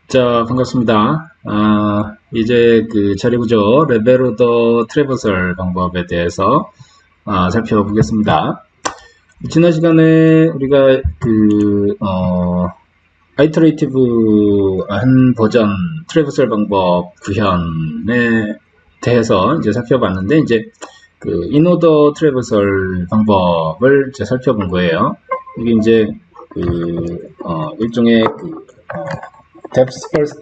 자, 반갑습니다. 이제 그 자리구조 레벨 오더 트래버설 방법에 대해서 살펴보겠습니다. 지난 시간에 우리가 아이터레이티브 한 버전 트래버설 방법 구현에 대해서 이제 살펴봤는데, 이제 그 인오더 트래버설 방법을 이제 살펴본 거예요. 이게 이제 일종의 depth first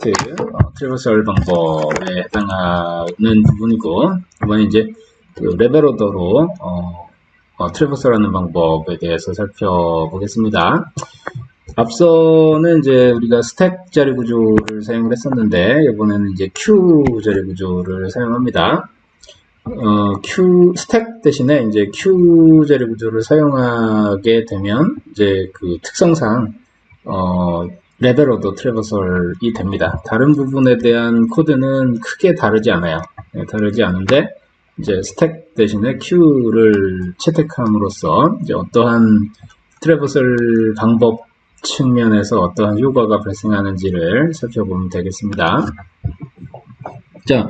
트래버설 방법에 해당하는 부분이고, 이번에 이제 그 레벨 오더로 트래버설하는 방법에 대해서 살펴보겠습니다. 앞서는 이제 우리가 스택 자리 구조를 사용을 했었는데, 이번에는 이제 큐 자리 구조를 사용합니다. 스택 대신에 이제 큐 자리 구조를 사용하게 되면 이제 그 특성상 레벨 오더 트래버설이 됩니다. 다른 부분에 대한 코드는 크게 다르지 않아요. 다르지 않은데 이제 스택 대신에 큐를 채택함으로써 이제 어떠한 트래버설 방법 측면에서 어떠한 효과가 발생하는지를 살펴보면 되겠습니다. 자,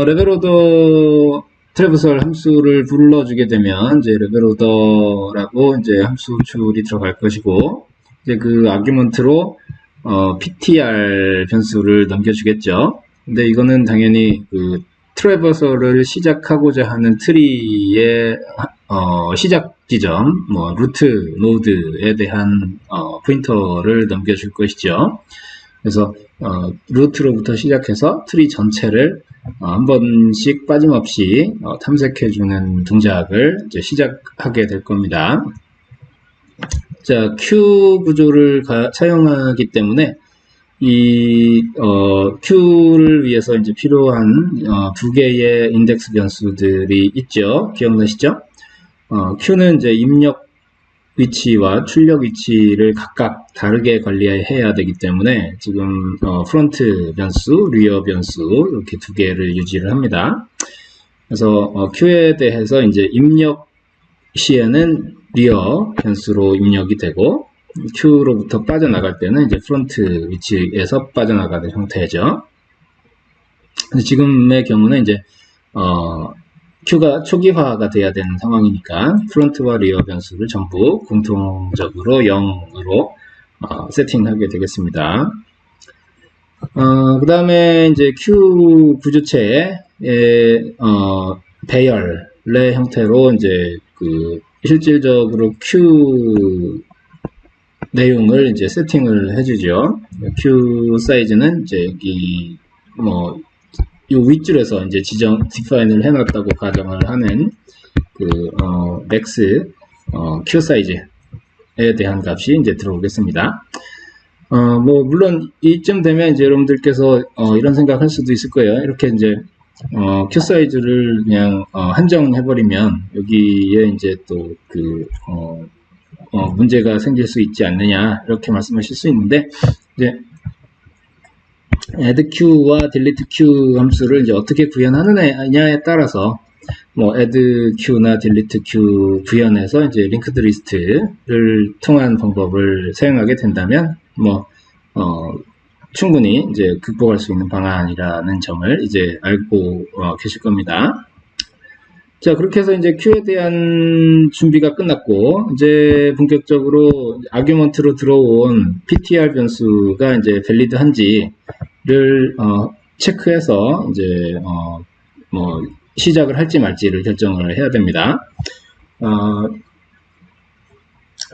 레벨 오더 트래버설 함수를 불러주게 되면 이제 레벨 오더라고 이제 함수 추출이 들어갈 것이고, 이제 그 아규먼트로 ptr 변수를 넘겨주겠죠. 근데 이거는 당연히 그 트래버설을 시작하고자 하는 트리의 시작 지점, 뭐 루트 노드에 대한 포인터를 넘겨줄 것이죠. 그래서 루트로부터 시작해서 트리 전체를 한 번씩 빠짐없이 탐색해주는 동작을 이제 시작하게 될 겁니다. 자, q 구조를 사용하기 때문에 이 q를 위해서 이제 필요한 두 개의 인덱스 변수들이 있죠. 기억나시죠? q는 이제 입력 위치와 출력 위치를 각각 다르게 관리해야 되기 때문에 지금 프론트 변수, 리어 변수 이렇게 두 개를 유지를 합니다. 그래서 q에 대해서 이제 입력 시에는 리어 변수로 입력이 되고, q로부터 빠져나갈 때는 이제 프론트 위치에서 빠져나가는 형태죠. 지금의 경우는 이제 q가 초기화가 돼야 되는 상황이니까 프론트와 리어 변수를 전부 공통적으로 0으로 세팅하게 되겠습니다. 그 다음에 이제 q 구조체의 배열의 형태로 이제 그 실질적으로 q 내용을 이제 세팅을 해주죠. q 사이즈는 이제 여기 뭐 이 윗줄에서 이제 디파인을 해놨다고 가정을 하는 그 max q 사이즈에 대한 값이 이제 들어오겠습니다. 뭐 물론 이쯤 되면 이제 여러분들께서 이런 생각할 수도 있을 거예요. 이렇게 이제 q 사이즈를 그냥 한정해버리면 여기에 이제 또 문제가 생길 수 있지 않느냐, 이렇게 말씀하실 수 있는데, 이제 add q와 delete q 함수를 이제 어떻게 구현하느냐에 따라서 뭐 add q나 delete q 구현해서 이제 linked list를 통한 방법을 사용하게 된다면 뭐 충분히 이제 극복할 수 있는 방안이라는 점을 이제 알고 계실 겁니다. 자, 그렇게 해서 이제 Q에 대한 준비가 끝났고, 이제 본격적으로 아규먼트로 들어온 ptr 변수가 이제 밸리드한지를 체크해서 이제 뭐 시작을 할지 말지를 결정을 해야 됩니다.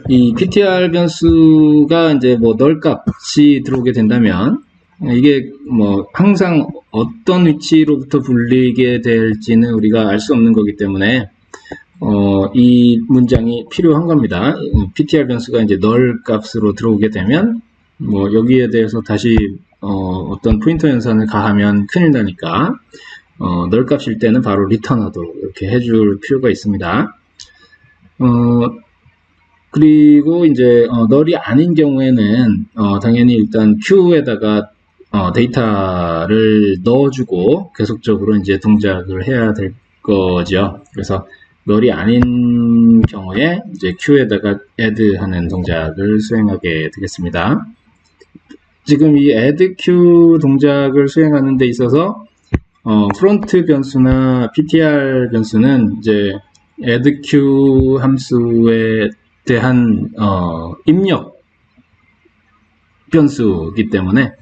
이 ptr 변수가 이제 뭐 null 값이 들어오게 된다면, 이게 뭐 항상 어떤 위치로부터 불리게 될지는 우리가 알 수 없는 거기 때문에 이 문장이 필요한 겁니다. ptr 변수가 이제 null 값으로 들어오게 되면 뭐 여기에 대해서 다시 어떤 포인터 연산을 가하면 큰일 나니까 null 값일 때는 바로 리턴하도록 이렇게 해줄 필요가 있습니다. 그리고 이제 null이 아닌 경우에는 당연히 일단 qu에다가 데이터를 넣어주고 계속적으로 이제 동작을 해야 될 거죠. 그래서 null이 아닌 경우에 이제 qu에다가 add 하는 동작을 수행하게 되겠습니다. 지금 이 addQ 동작을 수행하는 데 있어서 프론트 변수나 ptr 변수는 이제 addQ 함수에 대한 입력 변수이기 때문에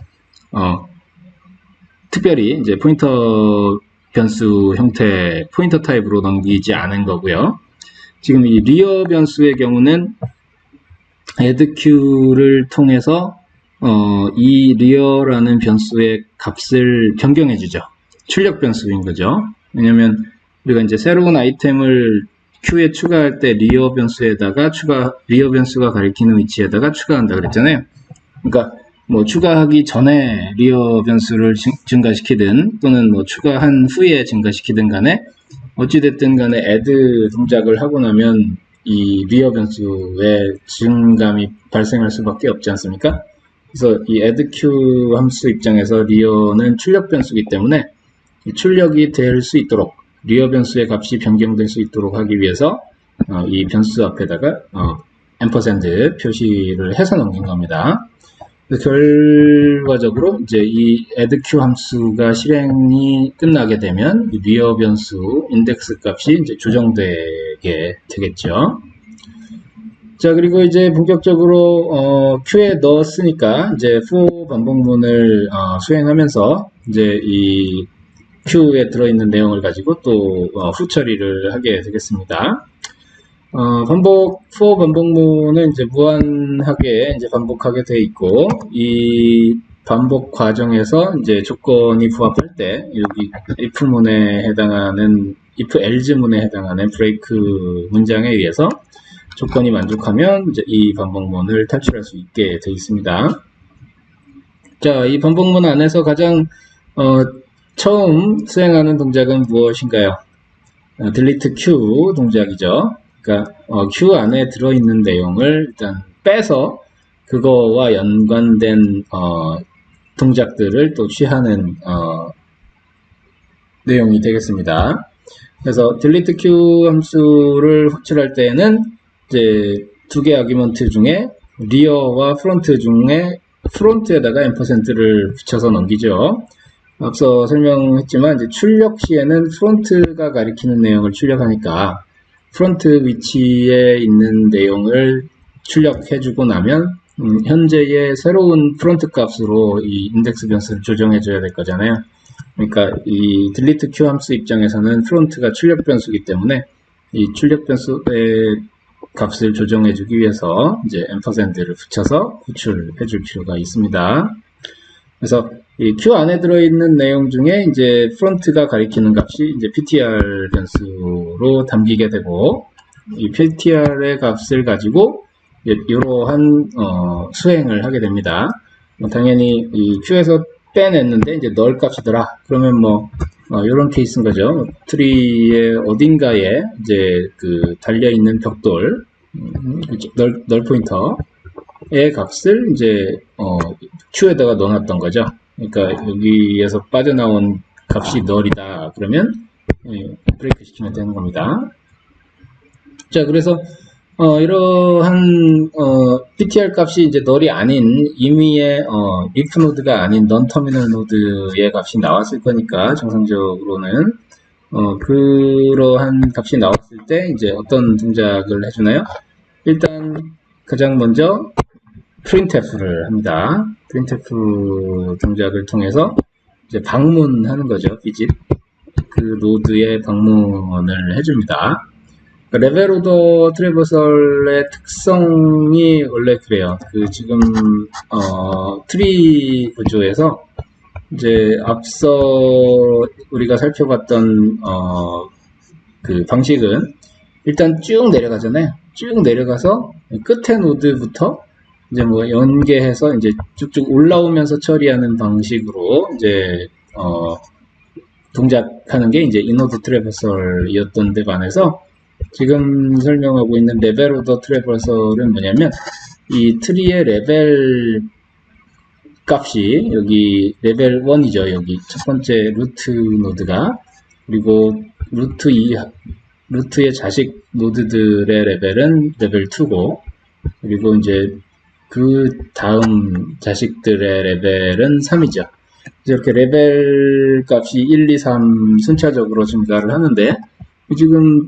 특별히 이제 포인터 변수 형태 포인터 타입으로 넘기지 않은 거고요. 지금 이 리어 변수의 경우는 addQ를 통해서 이 리어라는 변수의 값을 변경해 주죠. 출력 변수인 거죠. 왜냐면 우리가 이제 새로운 아이템을 Q에 추가할 때 리어 변수에다가 리어 변수가 가리키는 위치에다가 추가한다 그랬잖아요. 그러니까 뭐 추가하기 전에 리어 변수를 증가시키든 또는 뭐 추가한 후에 증가시키든 간에 어찌됐든 간에 add 동작을 하고 나면 이 리어 변수의 증감이 발생할 수밖에 없지 않습니까? 그래서 이 addQ 함수 입장에서 리어는 출력 변수이기 때문에 출력이 될 수 있도록 리어 변수의 값이 변경될 수 있도록 하기 위해서 이 변수 앞에다가 ampersand 표시를 해서 넘긴 겁니다. 결과적으로 이제 이 addQ 함수가 실행이 끝나게 되면 리어 변수 인덱스 값이 이제 조정되게 되겠죠. 자, 그리고 이제 본격적으로 Q에 넣었으니까 이제 for 반복문을 수행하면서 이제 이 Q에 들어있는 내용을 가지고 또 후 처리를 하게 되겠습니다. for 반복문은 이제 무한하게 이제 반복하게 돼 있고, 이 반복 과정에서 이제 조건이 부합할 때, 여기 if문에 해당하는, if else 문에 해당하는 브레이크 문장에 의해서 조건이 만족하면 이제 이 반복문을 탈출할 수 있게 돼 있습니다. 자, 이 반복문 안에서 가장, 처음 수행하는 동작은 무엇인가요? delete Q 동작이죠. 그러니까 Q 안에 들어있는 내용을 일단 빼서 그거와 연관된 동작들을 또 취하는 내용이 되겠습니다. 그래서 delete Q 함수를 호출할 때에는 이제 두 개 아규먼트 중에 리어와 프론트 중에 프론트에다가 ampersand를 붙여서 넘기죠. 앞서 설명했지만 이제 출력 시에는 프론트가 가리키는 내용을 출력하니까 프론트 위치에 있는 내용을 출력해주고 나면 현재의 새로운 프론트 값으로 이 인덱스 변수를 조정해줘야 될 거잖아요. 그러니까 이 delete Q 함수 입장에서는 프론트가 출력 변수이기 때문에 이 출력 변수의 값을 조정해주기 위해서 이제 ampersand를 붙여서 호출해줄 필요가 있습니다. 그래서 이 Q 안에 들어있는 내용 중에 이제 프론트가 가리키는 값이 이제 ptr 변수로 담기게 되고, 이 ptr의 값을 가지고 이러한 수행을 하게 됩니다. 당연히 이 Q에서 빼냈는데 이제 null 값이더라. 그러면 뭐 이런 케이스인 거죠. 트리의 어딘가에 이제 그 달려 있는 벽돌 null 포인터의 값을 이제 Q에다가 넣어놨던 거죠. 그러니까 여기에서 빠져나온 값이 null이다. 그러면 브레이크 시키면 되는 겁니다. 자, 그래서 이러한 ptr 값이 이제 null이 아닌 임의의 if 노드가 아닌 non-terminal 노드의 값이 나왔을 거니까 정상적으로는 그러한 값이 나왔을 때 이제 어떤 동작을 해주나요? 일단 가장 먼저 printf를 합니다. printf 동작을 통해서 이제 방문하는 거죠. visit 그 노드에 방문을 해줍니다. 레벨 오더 트래버설의 특성이 원래 그래요. 그 지금 트리 구조에서 이제 앞서 우리가 살펴봤던 그 방식은 일단 쭉 내려가잖아요. 쭉 내려가서 끝에 노드부터 이제 뭐 연계해서 이제 쭉쭉 올라오면서 처리하는 방식으로 이제 동작하는 게 이제 인워드 트래버설이었던 데 반해서 지금 설명하고 있는 레벨 오더 트래버설은 뭐냐면 이 트리의 레벨 값이 여기 레벨 1이죠. 여기 첫 번째 루트 노드가, 그리고 루트의 자식 노드들의 레벨은 레벨 2고, 그리고 이제 그 다음 자식들의 레벨은 3이죠. 이렇게 레벨 값이 1, 2, 3 순차적으로 증가를 하는데, 지금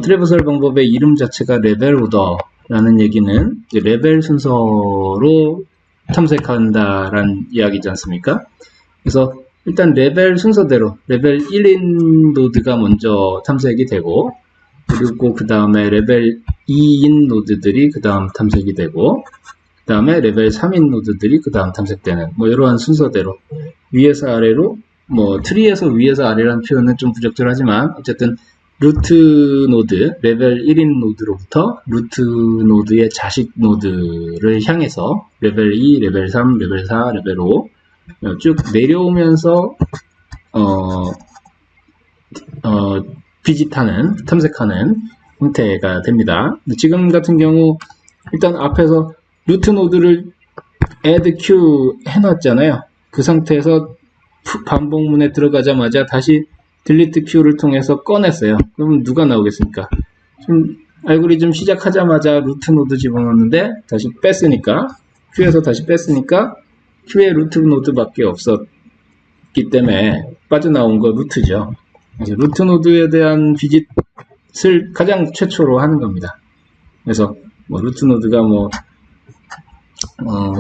트래버설 방법의 이름 자체가 레벨 오더라는 얘기는 이제 레벨 순서로 탐색한다라는 이야기지 않습니까? 그래서 일단 레벨 순서대로 레벨 1인 노드가 먼저 탐색이 되고, 그리고 그 다음에 레벨 2인 노드들이 그 다음 탐색이 되고, 그 다음에 레벨 3인 노드들이 그 다음 탐색되는, 뭐 이러한 순서대로 위에서 아래로, 뭐 트리에서 위에서 아래라는 표현은 좀 부적절하지만 어쨌든 루트 노드, 레벨 1인 노드로부터 루트 노드의 자식 노드를 향해서 레벨 2, 레벨 3, 레벨 4, 레벨 5 쭉 내려오면서 비짓하는, 탐색하는 형태가 됩니다. 지금 같은 경우 일단 앞에서 루트 노드를 add q 해놨잖아요. 그 상태에서 반복문에 들어가자마자 다시 delete q를 통해서 꺼냈어요. 그러면 누가 나오겠습니까? 지금 알고리즘 시작하자마자 루트 노드 집어넣었는데 다시 뺐으니까, q에서 다시 뺐으니까 q의 루트 노드밖에 없었기 때문에 빠져나온 거 루트죠. 그래서 루트 노드에 대한 비짓을 가장 최초로 하는 겁니다. 그래서 뭐 루트 노드가 뭐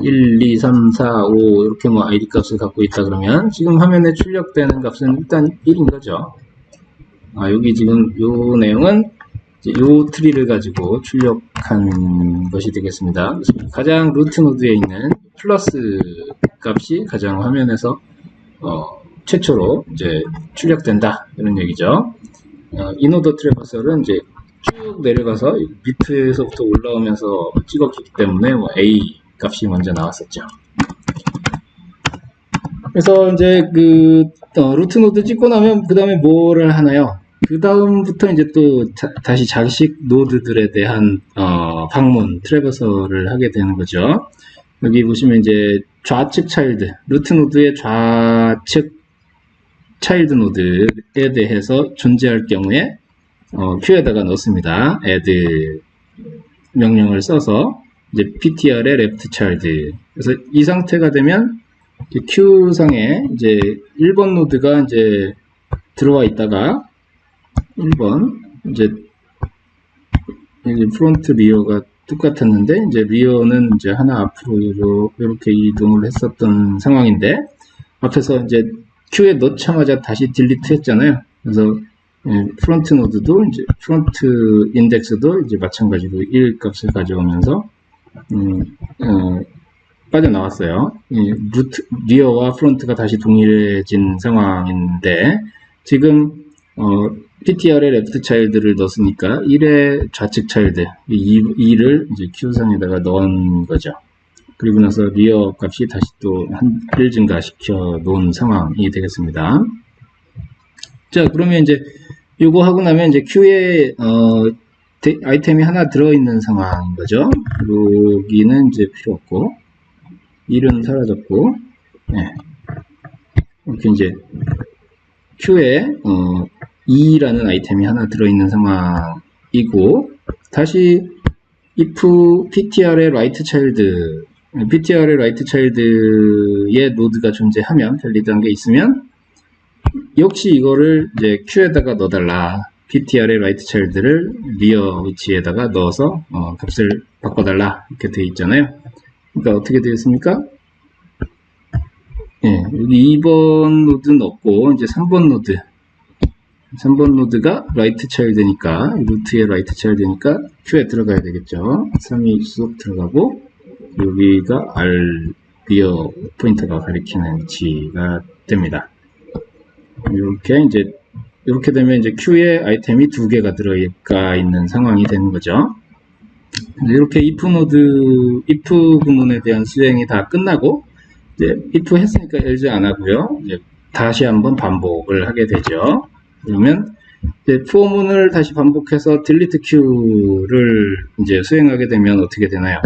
1, 2, 3, 4, 5 이렇게 뭐 id 값을 갖고 있다 그러면 지금 화면에 출력되는 값은 일단 1인 거죠. 여기 지금 요 내용은 요 트리를 가지고 출력한 것이 되겠습니다. 가장 루트 노드에 있는 플러스 값이 가장 화면에서 최초로 이제 출력된다 이런 얘기죠. 인오더 트래버설은 이제 쭉 내려가서 밑에서부터 올라오면서 찍었기 때문에 뭐 A 값이 먼저 나왔었죠. 그래서 이제 그 루트 노드 찍고 나면 그 다음에 뭐를 하나요? 그 다음부터 이제 또 다시 자식 노드들에 대한 방문 트래버설을 하게 되는 거죠. 여기 보시면 이제 좌측 차일드, 루트 노드의 좌측 차일드 노드에 대해서 존재할 경우에 Q에다가 넣습니다. add 명령을 써서 이제 ptr의 left child. 그래서 이 상태가 되면 Q 상에 이제 1번 노드가 이제 들어와 있다가 1번 이제 프론트 리어가 똑같았는데 이제 리어는 이제 하나 앞으로 이렇게 이동을 했었던 상황인데 앞에서 이제 Q에 넣자마자 다시 딜리트 했잖아요. 그래서 프론트 노드도 이제 프론트 인덱스도 이제 마찬가지로 1 값을 가져오면서 빠져나왔어요. 루트 리어와 프론트가 다시 동일해진 상황인데 지금 ptr의 left child를 넣었으니까 1의 좌측 차일드 2를 이제 Q상에다가 넣은 거죠. 그리고 나서 리어 값이 다시 또 1 증가시켜 놓은 상황이 되겠습니다. 자, 그러면 이제 요거 하고 나면 이제 Q에 아이템이 하나 들어있는 상황인 거죠. 여기는 이제 필요 없고 1은 사라졌고, 네. 이렇게 이제 Q에 2라는 아이템이 하나 들어있는 상황이고, 다시 if ptr의 right child, ptr의 right child의 노드가 존재하면, 밸리드한 게 있으면, 역시 이거를 이제 Q에다가 넣어달라. ptr의 right child를 리어 위치에다가 넣어서 값을 바꿔달라. 이렇게 되어 있잖아요. 그러니까 어떻게 되겠습니까? 예, 여기 2번 노드는 없고 이제 3번 노드. 3번 노드가 right child니까 루트의 right child니까 Q에 들어가야 되겠죠. 3이 쏙 들어가고 여기가 R 리어 포인터가 가리키는 위치가 됩니다. 이렇게 이제 이렇게 되면 이제 Q에 아이템이 2개가 들어가 있는 상황이 되는 거죠. 이렇게 if 노드, if 구문에 대한 수행이 다 끝나고, 이제 if 했으니까 else 안 하고요. 이제 다시 한번 반복을 하게 되죠. 그러면 이제 for문을 다시 반복해서 delete q를 이제 수행하게 되면 어떻게 되나요?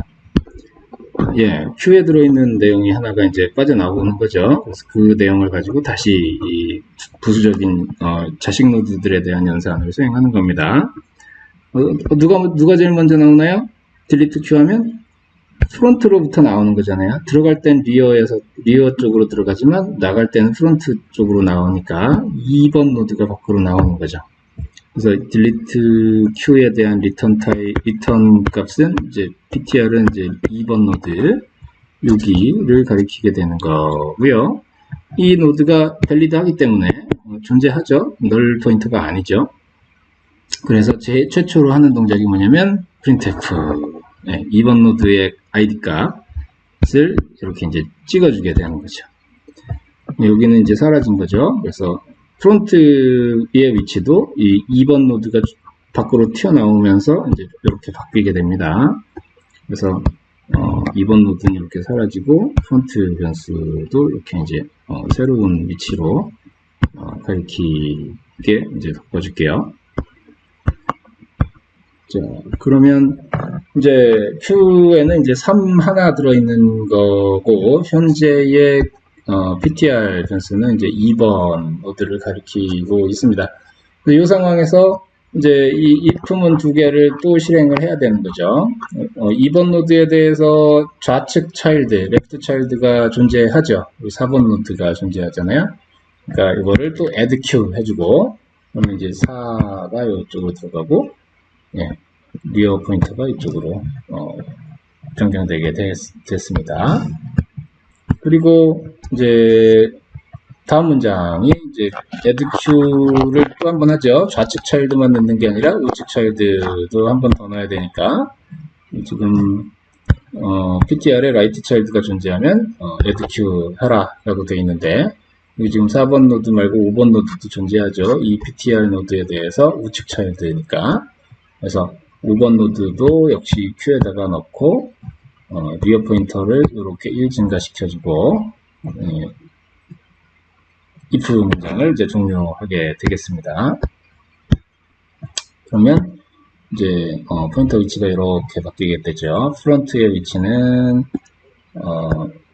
예, Q에 들어있는 내용이 하나가 이제 빠져나오는 거죠. 그래서 그 내용을 가지고 다시 이 부수적인 자식 노드들에 대한 연산을 수행하는 겁니다. 누가 제일 먼저 나오나요? delete Q 하면 프론트로부터 나오는 거잖아요. 들어갈 땐 리어 쪽으로 들어가지만 나갈 때는 프론트 쪽으로 나오니까 2번 노드가 밖으로 나오는 거죠. 그래서 delete queue 에 대한 리턴 값은 이제 ptr은 이제 2번 노드 여기를 가리키게 되는 거고요. 이 노드가 밸리드하기 때문에 존재하죠. 널 포인터가 아니죠. 그래서 최초로 하는 동작이 뭐냐면 printf 2번 노드의 id 값을 이렇게 이제 찍어주게 되는 거죠. 여기는 이제 사라진 거죠. 그래서 프론트의 위치도 이 2번 노드가 밖으로 튀어나오면서 이제 이렇게 바뀌게 됩니다. 그래서 2번 노드는 이렇게 사라지고 프론트 변수도 이렇게 이제 새로운 위치로 가리키게 이제 바꿔줄게요. 자, 그러면 이제 Q에는 이제 3 하나 들어있는 거고 현재의 ptr 변수는 이제 2번 노드를 가리키고 있습니다. 이 상황에서 이제 이 if문 두 개를 또 실행을 해야 되는 거죠. 2번 노드에 대해서 좌측 차일드, 레프트 차일드가 존재하죠. 4번 노드가 존재하잖아요. 그러니까 이거를 또 add q 해주고, 그러면 이제 4가 이쪽으로 들어가고, 리어 포인터가 이쪽으로 변경되게 됐습니다. 그리고 이제 다음 문장이 이제 add q를 또 한 번 하죠. 좌측 차일드만 넣는 게 아니라 우측 차일드도 한 번 더 넣어야 되니까 지금 ptr에 right child가 존재하면 add q 하라 라고 되어 있는데 여기 지금 4번 노드 말고 5번 노드도 존재하죠. 이 ptr 노드에 대해서 우측 차일드니까. 그래서 5번 노드도 역시 q에다가 넣고 리어 포인터를 이렇게 1 증가시켜주고 if 문장을 이제 종료하게 되겠습니다. 그러면 이제 포인터 위치가 이렇게 바뀌게 되죠. 프론트의 위치는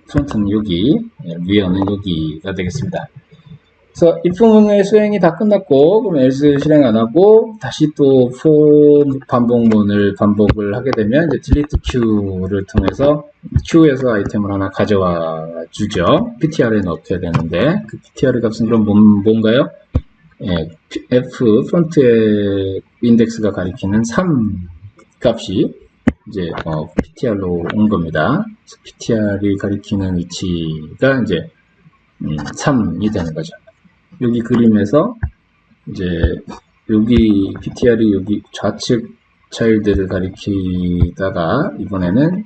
프론트는 여기, 리어는 여기가 되겠습니다. 그래서 if문의 수행이 다 끝났고, 그럼 else 실행 안 하고, 다시 또 for 반복문을 반복을 하게 되면, 이제 delete queue를 통해서 queue에서 아이템을 하나 가져와 주죠. ptr에 넣게 되는데, 그 ptr 값은 그럼 뭔가요? f, 프론트의 인덱스가 가리키는 3 값이 이제 ptr로 온 겁니다. ptr이 가리키는 위치가 이제 3이 되는 거죠. 여기 그림에서 이제 여기 ptr이 여기 좌측 차일드를 가리키다가 이번에는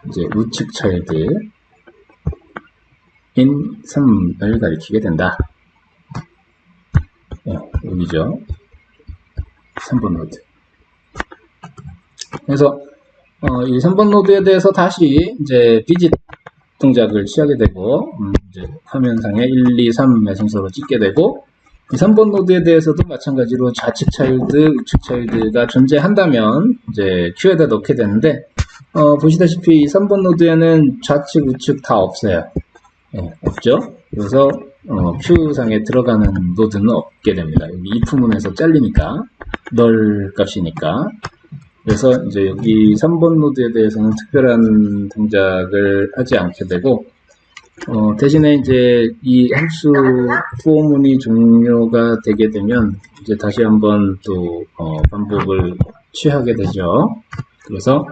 이제 우측 차일드인 3을 가리키게 된다. 여기죠. 3번 노드. 그래서 이 3번 노드에 대해서 다시 이제 비짓 동작을 취하게 되고 이제 화면상에 1, 2, 3의 순서로 찍게 되고 이 3번 노드에 대해서도 마찬가지로 좌측 차일드, 우측 차일드가 존재한다면 이제 Q에다 넣게 되는데 보시다시피 이 3번 노드에는 좌측, 우측 다 없어요. 없죠? 그래서 Q상에 들어가는 노드는 없게 됩니다. 여기 if문에서 잘리니까 널 값이니까. 그래서 이제 여기 3번 노드에 대해서는 특별한 동작을 하지 않게 되고 대신에 이제 이 함수 포문이 종료가 되게 되면 이제 다시 한번 또 반복을 취하게 되죠. 그래서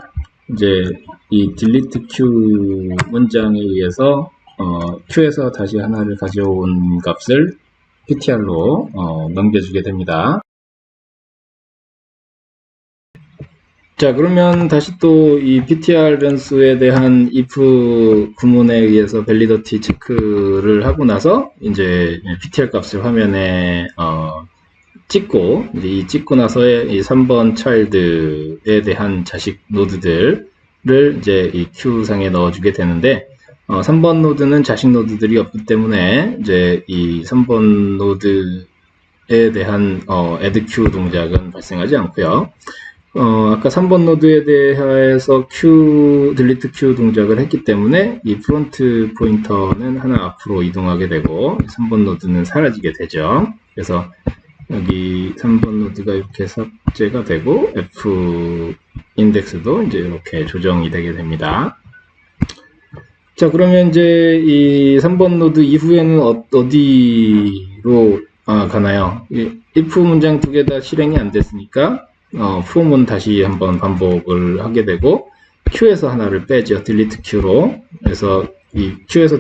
이제 이 delete q 문장에 의해서 Q에서 다시 하나를 가져온 값을 ptr로 넘겨주게 됩니다. 자, 그러면 다시 또 이 ptr 변수에 대한 if 구문에 의해서 validity 체크를 하고 나서 이제 ptr 값을 화면에 찍고 이제 이 찍고 나서의 이 3번 child에 대한 자식 노드들을 이제 이 Q상에 넣어주게 되는데 3번 노드는 자식 노드들이 없기 때문에 이제 이 3번 노드에 대한 add q 동작은 발생하지 않고요. 아까 3번 노드에 대해서 delete q 동작을 했기 때문에 이 프론트 포인터는 하나 앞으로 이동하게 되고 3번 노드는 사라지게 되죠. 그래서 여기 3번 노드가 이렇게 삭제가 되고 f 인덱스도 이제 이렇게 조정이 되게 됩니다. 자, 그러면 이제 이 3번 노드 이후에는 어디로 가나요? if 문장 두 개 다 실행이 안 됐으니까 from은 다시 한번 반복을 하게 되고 que에서 하나를 빼죠. delete que로. 그래서 이 que에서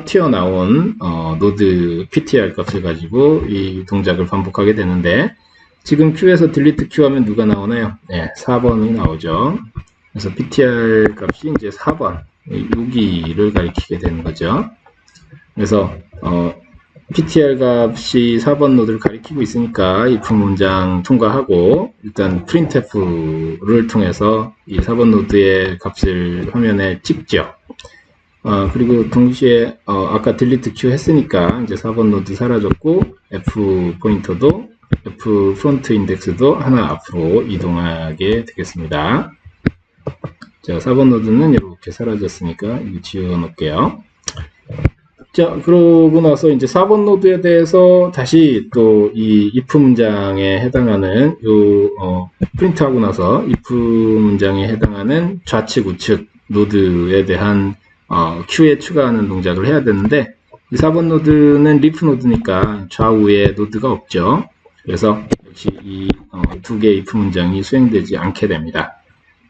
튀어나온 노드 ptr 값을 가지고 이 동작을 반복하게 되는데 지금 que에서 delete q 하면 누가 나오나요? 네, 4번이 나오죠. 그래서 ptr 값이 이제 4번 여기를 가리키게 되는 거죠. 그래서 ptr 값이 4번 노드를 가리키고 있으니까 if 문장 통과하고 일단 printf를 통해서 이 4번 노드의 값을 화면에 찍죠. 그리고 동시에 아까 delete q 했으니까 이제 4번 노드 사라졌고 f 포인터도 f 프론트 인덱스도 하나 앞으로 이동하게 되겠습니다. 자, 4번 노드는 이렇게 사라졌으니까 이거 지워 놓을게요. 자, 그러고 나서 이제 4번 노드에 대해서 다시 또 이 if 문장에 해당하는 프린트하고 나서 if 문장에 해당하는 좌측 우측 노드에 대한 queue에 추가하는 동작을 해야 되는데 이 4번 노드는 leaf 노드니까 좌우에 노드가 없죠. 그래서 역시 이 두 개의 if 문장이 수행되지 않게 됩니다.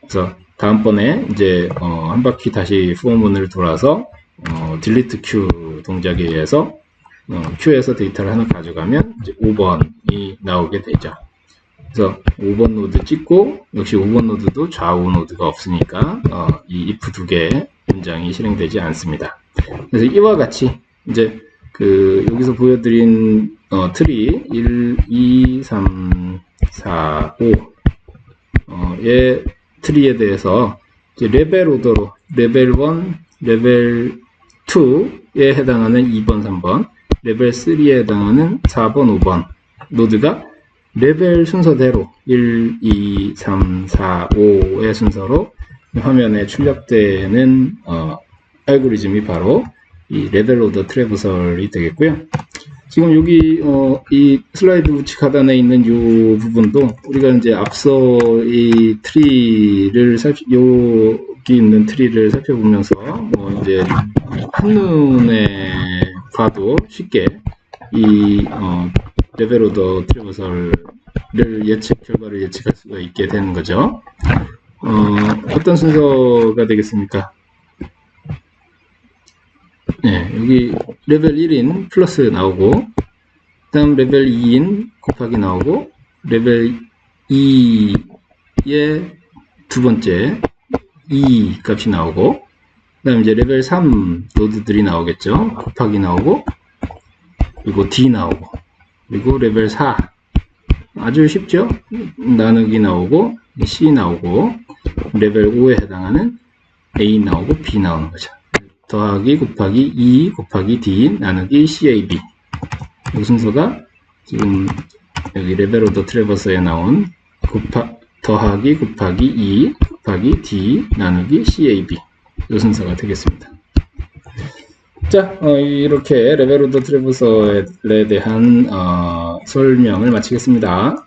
그래서 다음번에 이제 한 바퀴 다시 포문을 돌아서 delete q 동작에 의해서 que에서 데이터를 하나 가져가면 이제 5번이 나오게 되죠. 그래서 5번 노드 찍고 역시 5번 노드도 좌우 노드가 없으니까 이 if 두 개의 문장이 실행되지 않습니다. 그래서 이와 같이 이제 여기서 보여드린 트리 1, 2, 3, 4, 5의 트리에 대해서 이제 레벨 오더로 레벨 1, 레벨 2에 해당하는 2번, 3번, 레벨 3에 해당하는 4번, 5번 노드가 레벨 순서대로 1, 2, 3, 4, 5의 순서로 화면에 출력되는 알고리즘이 바로 이 레벨 오더 트래버설이 되겠고요. 지금 여기 이 슬라이드 우측 하단에 있는 이 부분도 우리가 이제 앞서 이 트리를 여기 있는 트리를 살펴보면서 이제 한눈에 봐도 쉽게 이 레벨 오더 트래버설을 결과를 예측할 수가 있게 되는 거죠. 어떤 순서가 되겠습니까? 네, 여기 레벨 1인 플러스 나오고, 다음 레벨 2인 곱하기 나오고, 레벨 2의 두 번째 2 값이 나오고, 그 다음 이제 레벨 3 노드들이 나오겠죠. 곱하기 나오고, 그리고 D 나오고, 그리고 레벨 4 아주 쉽죠. 나누기 나오고, C 나오고, 레벨 5에 해당하는 A 나오고 B 나오는 거죠. 더하기 곱하기 2 곱하기 D 나누기 CAB 이 순서가 지금 여기 레벨 오더 트래버스에 나온 더하기 곱하기 2 곱하기 D 나누기 CAB 이 순서가 되겠습니다. 자, 이렇게 레벨 오더 트래버스에 대한 설명을 마치겠습니다.